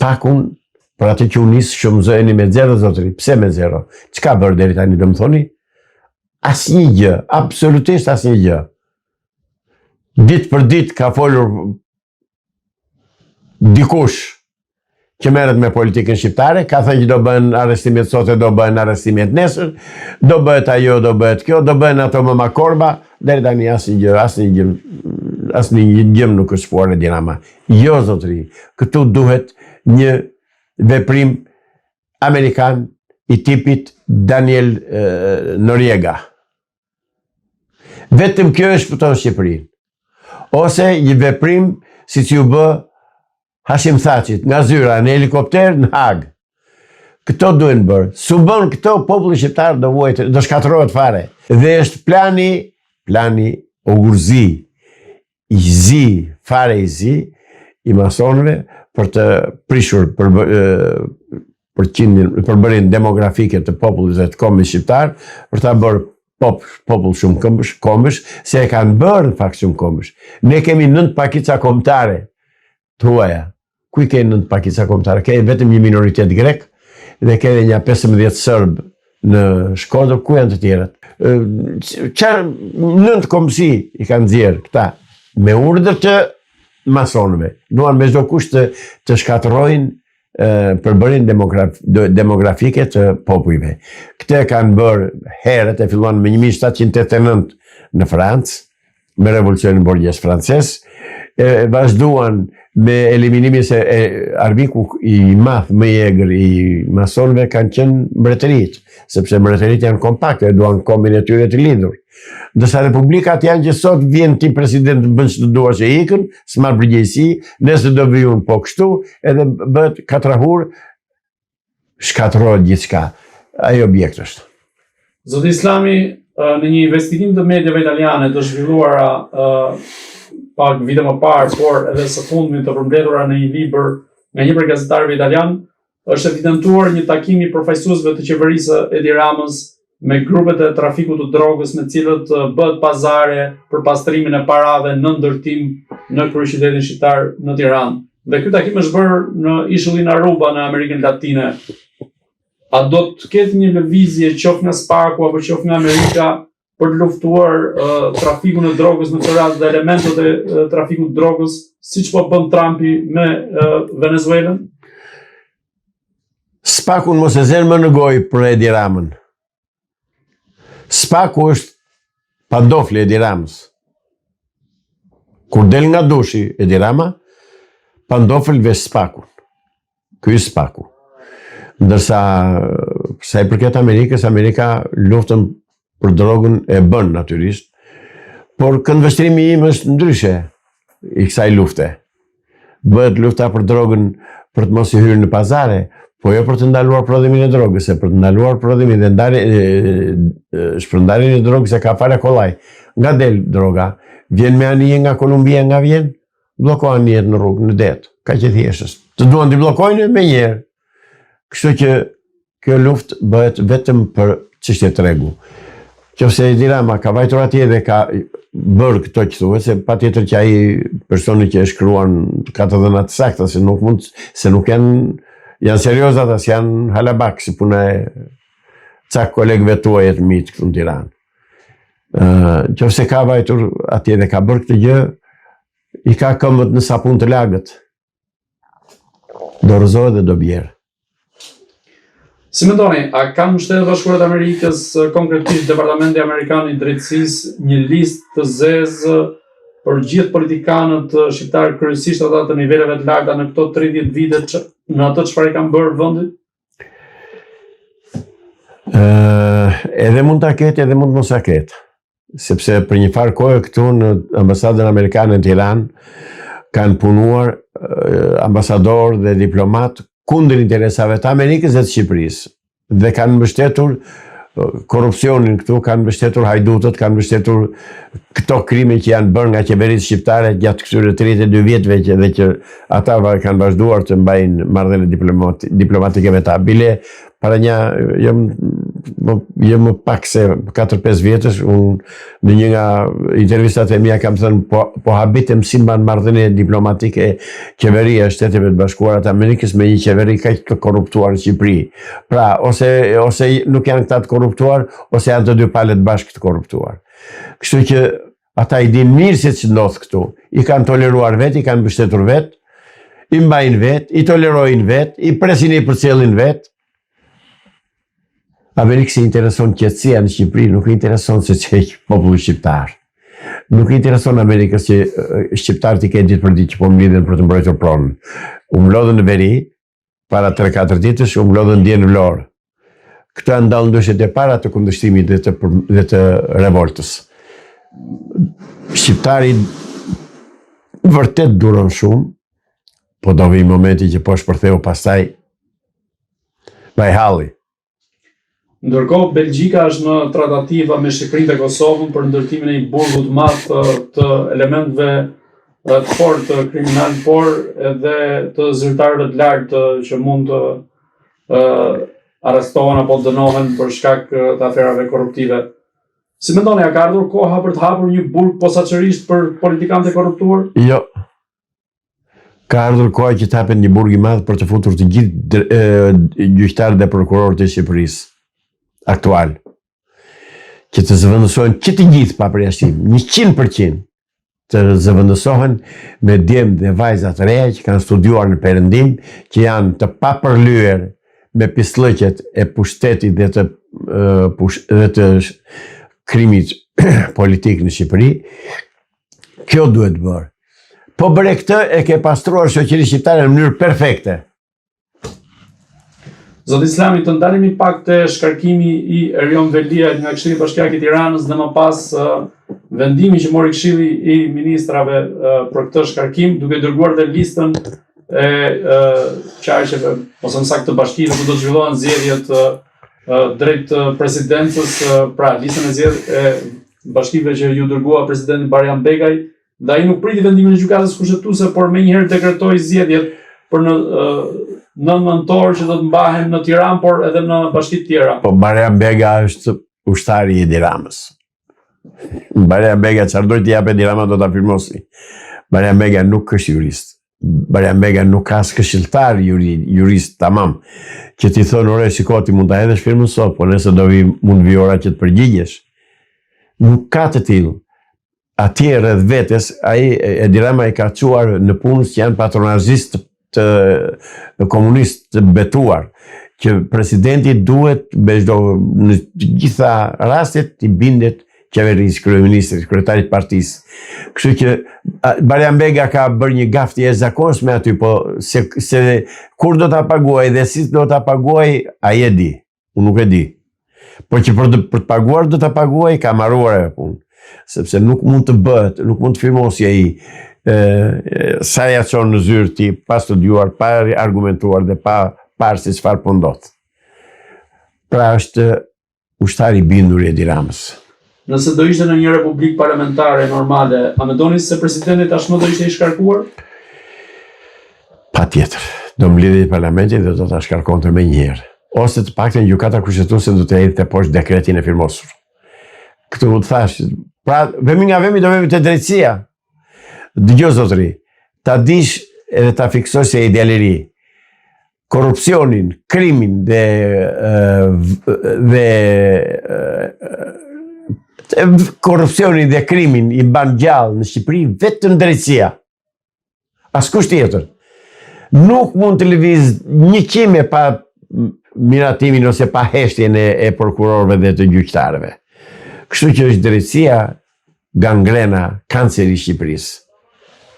Spakun, për atë që unis shumë zëni me 0 zotëri. Pse me 0? Çka bërë deri tani do më thoni? Asnjë gjë, absolutisht asnjë gjë. Ditë për ditë ka folur dikush që merret me politikën shqiptare, ka thënë që do bëhen arrestimet sot e do bëhen arrestimet nesër, do bëhet ajo, do bëhet kjo, do bëhen ato më makorba, deri tani asnjë gjë nuk është shpuar Edi Rama. Jo zotëri, këtu duhet një veprim amerikan i tipit Daniel Noriega. Vetëm kjo e shpëton Shqipërinë. Ose një veprim si që ju bë Hashim Thachit, nga zyra, në helikopter, në Hag. Këto duhen bërë. Su bën këto, populli shqiptar do shkatërrohet fare. Dhe është plani ogurzi, i zi, fare i zi, i masonëve, për të prishur përbërjen demografike të popullit dhe të kombit shqiptar, për ta bërë popull shumë kombësh, se e kanë bërë në fakt shumë kombësh. Ne kemi 9 pakica kombëtare të huaja. Kuj ke 9 pakica kombëtare? Ke vetëm një minoritet grek dhe ke një 15 sërbë në Shkodër, ku janë të tjerët? 9 kombësi i kanë nxjerrë këta me urdhër të masonëve. Duan me çdo kusht të shkatërrojnë përbërjen demografike të popujve. Këte kanë bërë herët, e filluan me 1789 në Francë, me revolucionin borgjes francez, vazhduan me eliminimin se armiku i madh më i egër i masonëve kanë qenë mbretërit, sepse mbretërit janë kompakte, duan kombin e tyre të lidhur. Ndërsa republikat janë që sot vjen ti president bën çdo duar që ikën, s'marr përgjegjësi, nëse do vijun po kështu, edhe bëhet katrahur, shkatërrohet gjithçka. Ai objekt është. Zoti Islami, në një investigim të mediave italiane të zhvilluara pak vite më parë, por edhe së fundmi të përmbledhura në një libër nga një prej gazetarëve italian, është evidentuar një takim i përfaqësuesve të qeverisë Edi Ramës me grupet e trafikut të drogës me cilët bëhet pazare për pastrimin e parave në ndërtim në kryeqytetin shqiptar në Tiranë. Dhe ky takim është bërë në ishullin Aruba në Amerikën Latine. A do të ketë një lëvizje qoftë nga Spaku apo qoftë nga Amerika për të luftuar trafikun e drogës në këtë rast dhe elementet e trafikut të drogës, siç po bën Trumpi me Venezuelën? Spakun mos e zën më në gojë për Edi Ramën. Spaku është pandofli Edi Ramës. Kur del nga dushi Edi Rama, pandofel vesh spakun. Ky është Spaku. Ndërsa sa i përket Amerikës, Amerika luftën për drogën e bën natyrisht, por këndvështrimi im është ndryshe i kësaj lufte. Bëhet lufta për drogën për të mos i hyrë në pazare, po jo për të ndaluar prodhimin e drogës, se për të ndaluar prodhimin dhe shpërndarjen e drogës e ka fare kollaj. Nga del droga, vjen me anije nga Kolumbia, nga vjen, bllokohen anijet në rrugë, në det. Ka që thjesht. Të duan të bllokojnë me njerë. Kështu që kjo luftë bëhet vetëm për çështje tregu. Qofse Edi Rama ka vajtur atje dhe ka bërë këto që thuhet, se patjetër që ai personi që e shkruan ka të dhëna të sakta, se nuk janë serioz ata, janë halabak, si puna e ca kolegëve tuaj të mitë këtu në Tiranë. Qofse ka vajtur atje dhe ka bërë këtë gjë, i ka këmbët në sapun të lagët. Do rrëzohet dhe do bjerë. Si mendoni, a kanë Shtetet Bashkuara të Amerikës, konkretisht Departamenti Amerikan i Drejtësisë, një listë të zezë për gjithë politikanët shqiptarë, kryesisht ata të niveleve të larta në këto 30 vite në atë çfarë kanë bërë vendit? Edhe mund ta ketë, edhe mund mos ta ketë. Sepse për një farë kohë këtu në ambasadën amerikane në Tiranë kanë punuar ambasador dhe diplomat kundër interesave të Amerikës dhe të Shqipërisë. Dhe kanë mbështetur korrupsionin këtu, kanë mbështetur hajdutët, kanë mbështetur këto krime që janë bërë nga qeverisë shqiptare gjatë këtyre 32 vjetëve dhe që ata kanë vazhduar të mbajnë marrëdhënie diplomatike me ta. Bile para më pak se 4-5 vjetësh, unë në një nga intervistat e mia kam thënë, po habitem si mban marrëdhënie diplomatike qeveria e Shteteve të Bashkuara të Amerikës me një qeveri kaq të korruptuar në Shqipëri. Pra, ose nuk janë këta të korruptuar, ose janë të dy palët bashkë të korruptuar. Kështu që ata i din mirë se që ndodh këtu. I kanë toleruar vetë, i kanë mbështetur vetë, i mbajnë vetë, i tolerojnë vetë, i presin e i përcjellin vetë. Amerikës i intereson qetësia në Shqipëri, nuk i intereson se që heq populli shqiptar. Nuk i intereson Amerikës që shqiptarët i kenë ditë për ditë që po mblidhen për të mbrojtur pronën. U mlodhën në veri, para 3-4 ditësh, u mlodhën dje në Vlorë. Këto janë ndalë ndëshet e para të kundërshtimit dhe të revoltës. Shqiptari vërtet duron shumë, po do vi momenti që po shpërtheu pastaj vaj halli. Ndërkohë, Belgjika është në tratativa me Shqipërinë dhe Kosovën për ndërtimin e një burgu të madh të elementëve të fortë të kriminal, por edhe të zyrtarëve të lartë që mund të arrestohen apo dënohen për shkak të aferave korruptive. Si mendoni, a ka ardhur koha për të hapur një burg posaçërisht për politikanët e korruptuar? Jo. Ka ardhur koha që të hapet një burg i madh për të futur të gjithë gjyqtarët dhe prokurorët e Shqipërisë aktual. Që të zëvendësohen që të gjithë pa përjashtim, 100% të zëvendësohen me djemë dhe vajza të reja që kanë studiuar në Perëndim, që janë të papërlyer me pislëqet e pushtetit dhe të krimit politik në Shqipëri. Kjo duhet bërë. Po bëre këtë e ke pastruar shoqërinë shqiptare në mënyrë perfekte. Zoti Islami, të ndalemi pak te shkarkimi i Erion Veliajt nga Këshilli Bashkiak i Tiranës dhe më pas vendimi që mori Këshilli i Ministrave për këtë shkarkim, duke dërguar dhe listën e qarqeve, ose më saktë të bashkive ku do të zhvillohen zgjedhjet drejt presidencës, pra listën e bashkive që ju dërgua presidenti Barian Begaj, dhe ai nuk priti vendimin e gjykatës kushtetuese, por menjëherë dekretoi zgjedhjet për në 9 nëntor që do të mbahen në Tiranë, por edhe në bashki të tjera. Po Barian Bega është ushtari i Edi Ramës. Barian Bega çfarë do t'i japë Edi Rama do ta firmosi. Barian Bega nuk është jurist. Barian Bega nuk ka as këshilltar jurist tamam. Që ti thonë, ore, shiko, ti mund ta hedhësh firmën sot, po nëse mund vi ora që të përgjigjesh. Nuk ka të tillë. Atje rreth vetes, ai Edi Rama i ka çuar në punës që janë patronazist të komunist të betuar, që presidenti duhet në gjitha rastet i bindet qeverisë, kryeministrit, kryetarit partisë. Kështu që Barian Bega ka bërë një gafë të jashtëzakonshme aty, po se kur do ta paguaj dhe si do ta paguaj, ai e di. Unë nuk e di. Po që për të paguar do ta paguaj, ka marruar e punë. Sepse nuk mund të bëhet, nuk mund të firmosi ai sa ja çon në zyrë ti, pa studiuar, pa argumentuar dhe pa parë se çfarë po ndodh. Pra është ushtari i bindur i Edi Ramës. Nëse do ishte në një republikë parlamentare normale, a mendoni se presidenti tashmë do ishte i shkarkuar? Patjetër. Do mbledhej parlamenti dhe do ta shkarkonte më njëherë. Ose të paktën gjykata kushtetuese do të hedhte poshtë dekretin e firmosur. Këtë u thash. Pra, vemi nga vemi do vemi te drejtësia. Dëgjoj zotëri, ta dish edhe ta fiksosh se idealeri. Korrupsionin, krimin korrupsionin dhe krimin i ban gjallë në Shqipëri vetëm drejtësia. Askush tjetër. Nuk mund të lëviz një qime pa miratimin ose pa heshtjen e prokurorëve dhe të gjyqtarëve. Kështu që është drejtësia gangrena, kanceri i Shqipërisë.